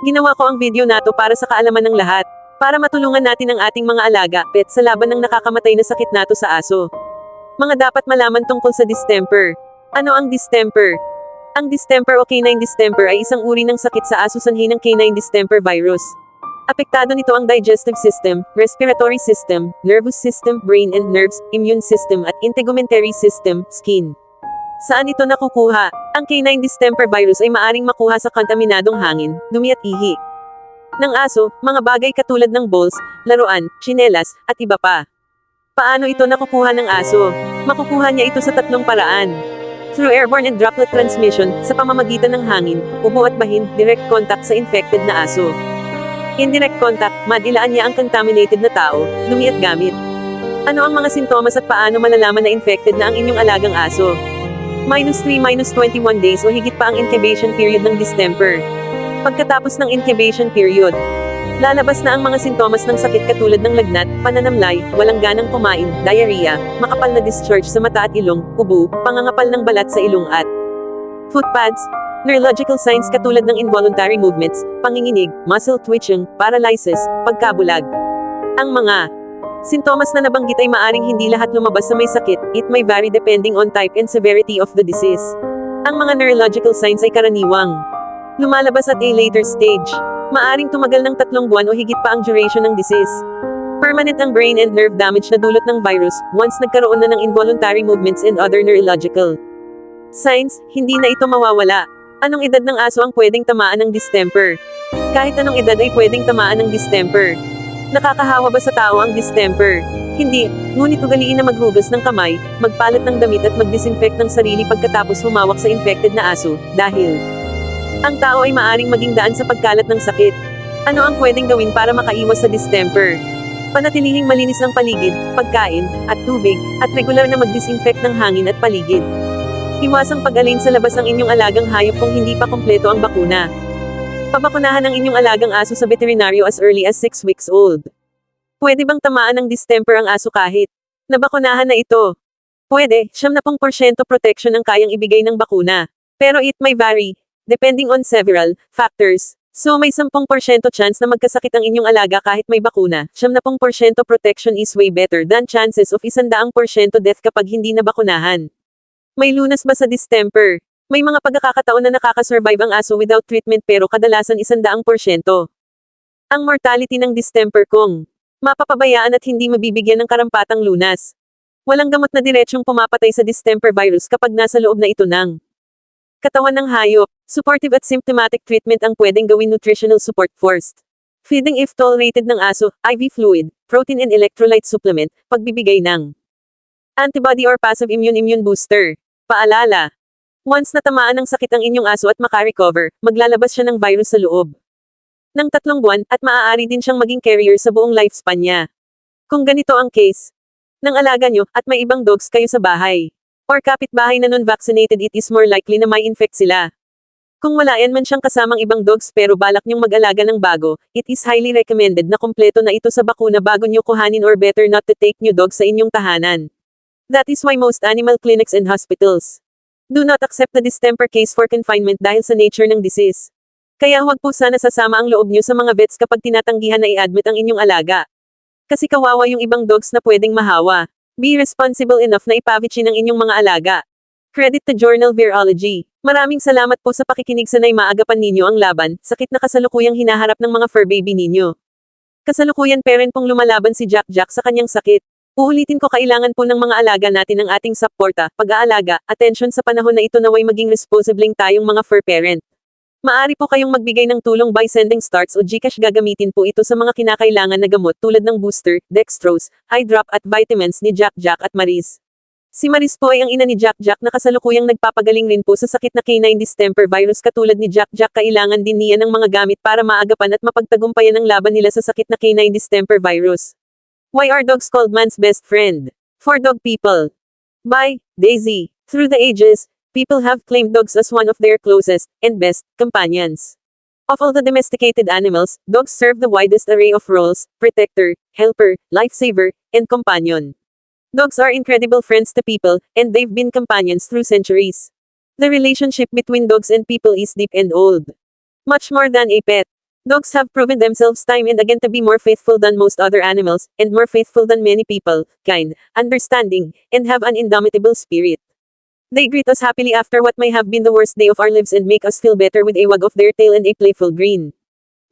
Ginawa ko ang video na to para sa kaalaman ng lahat. Para matulungan natin ang ating mga alaga, pet sa laban ng nakakamatay na sakit nato sa aso. Mga dapat malaman tungkol sa distemper. Ano ang distemper? Ang distemper o canine distemper ay isang uri ng sakit sa aso sanhi ng canine distemper virus. Apektado nito ang digestive system, respiratory system, nervous system, brain and nerves, immune system at integumentary system, skin. Saan ito nakukuha? Ang canine distemper virus ay maaring makuha sa kontaminadong hangin, dumi at ihi ng aso, mga bagay katulad ng balls, laruan, tsinelas, at iba pa. Paano ito nakukuha ng aso? Makukuha niya ito sa tatlong paraan. Through airborne and droplet transmission, sa pamamagitan ng hangin, ubo at bahin, direct contact sa infected na aso. Indirect contact, madilaan niya ang contaminated na tao, dumi at gamit. Ano ang mga sintomas at paano malalaman na infected na ang inyong alagang aso? -3-21 days o higit pa ang incubation period ng distemper. Pagkatapos ng incubation period, lalabas na ang mga sintomas ng sakit katulad ng lagnat, pananamlay, walang ganang kumain, diarrhea, makapal na discharge sa mata at ilong, ubo, pangangapal ng balat sa ilong at foot pads, neurological signs katulad ng involuntary movements, panginginig, muscle twitching, paralysis, pagkabulag. Ang mga sintomas na nabanggit ay maaring hindi lahat lumabas sa may sakit, it may vary depending on type and severity of the disease. Ang mga neurological signs ay karaniwang lumalabas at a later stage. Maaring tumagal ng 3 buwan o higit pa ang duration ng disease. Permanent ang brain and nerve damage na dulot ng virus, once nagkaroon na ng involuntary movements and other neurological signs, hindi na ito mawawala. Anong edad ng aso ang pwedeng tamaan ng distemper? Kahit anong edad ay pwedeng tamaan ng distemper. Nakakahawa ba sa tao ang distemper? Hindi, ngunit ugaliin na maghugas ng kamay, magpalat ng damit at mag-disinfect ng sarili pagkatapos humawak sa infected na aso, dahil ang tao ay maaring maging daan sa pagkalat ng sakit. Ano ang pwedeng gawin para makaiwas sa distemper? Panatilihing malinis ang paligid, pagkain, at tubig, at regular na mag-disinfect ng hangin at paligid. Iwasang pag-alin sa labas ang inyong alagang hayop kung hindi pa kumpleto ang bakuna. Pabakunahan ang inyong alagang aso sa veterinaryo as early as 6 weeks old. Pwede bang tamaan ng distemper ang aso kahit nabakunahan na ito? Pwede, 70% protection ang kayang ibigay ng bakuna. Pero it may vary, depending on several factors. So may 10% chance na magkasakit ang inyong alaga kahit may bakuna. 70% protection is way better than chances of 100% death kapag hindi nabakunahan. May lunas ba sa distemper? May mga pagkakataon na nakakasurvive ang aso without treatment pero kadalasan 100%. Ang mortality ng distemper kung mapapabayaan at hindi mabibigyan ng karampatang lunas. Walang gamot na diretsyong pumapatay sa distemper virus kapag nasa loob na ito ng katawan ng hayop. Supportive at symptomatic treatment ang pwedeng gawin. Nutritional support first. Feeding if tolerated ng aso, IV fluid, protein and electrolyte supplement, pagbibigay ng antibody or passive immune booster. Paalala. Once natamaan ng sakit ang inyong aso at makarecover, maglalabas siya ng virus sa loob ng 3 buwan, at maaari din siyang maging carrier sa buong lifespan niya. Kung ganito ang case ng alaga nyo, at may ibang dogs kayo sa bahay, or kapitbahay na non-vaccinated, it is more likely na may infect sila. Kung wala yan man siyang kasamang ibang dogs pero balak nyong mag-alaga ng bago, it is highly recommended na kumpleto na ito sa bakuna bago nyo kuhanin, or better not to take new dogs sa inyong tahanan. That is why most animal clinics and hospitals do not accept the distemper case for confinement dahil sa nature ng disease. Kaya huwag po sana sasama ang loob nyo sa mga vets kapag tinatanggihan na i-admit ang inyong alaga. Kasi kawawa yung ibang dogs na pwedeng mahawa. Be responsible enough na ipavicin ang inyong mga alaga. Credit to Journal Virology. Maraming salamat po sa pakikinig. Sanay maagapan ninyo ang laban, sakit na kasalukuyang hinaharap ng mga fur baby ninyo. Kasalukuyan parent pong lumalaban si Jack Jack sa kanyang sakit. Uulitin ko, kailangan po ng mga alaga natin ang ating suporta, pag-aalaga, atensyon sa panahon na ito naway maging responsibleng tayong mga fur parent. Maaari po kayong magbigay ng tulong by sending starts o GCash. Gagamitin po ito sa mga kinakailangan na gamot tulad ng booster, dextrose, eye drop at vitamins ni Jack Jack at Maris. Si Maris po ay ang ina ni Jack Jack na kasalukuyang nagpapagaling rin po sa sakit na canine distemper virus katulad ni Jack Jack. Kailangan din niya ng mga gamit para maagapan at mapagtagumpayan ang laban nila sa sakit na canine distemper virus. Why are dogs called man's best friend? For dog people. By Daisy. Through the ages, people have claimed dogs as one of their closest and best companions. Of all the domesticated animals, dogs serve the widest array of roles: protector, helper, lifesaver, and companion. Dogs are incredible friends to people, and they've been companions through centuries. The relationship between dogs and people is deep and old. Much more than a pet. Dogs have proven themselves time and again to be more faithful than most other animals, and more faithful than many people, kind, understanding, and have an indomitable spirit. They greet us happily after what may have been the worst day of our lives and make us feel better with a wag of their tail and a playful grin.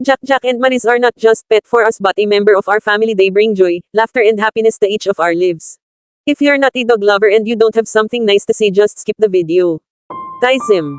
Jack and Maris are not just pet for us but a member of our family. They bring joy, laughter and happiness to each of our lives. If you're not a dog lover and you don't have something nice to say, just skip the video. Taisim.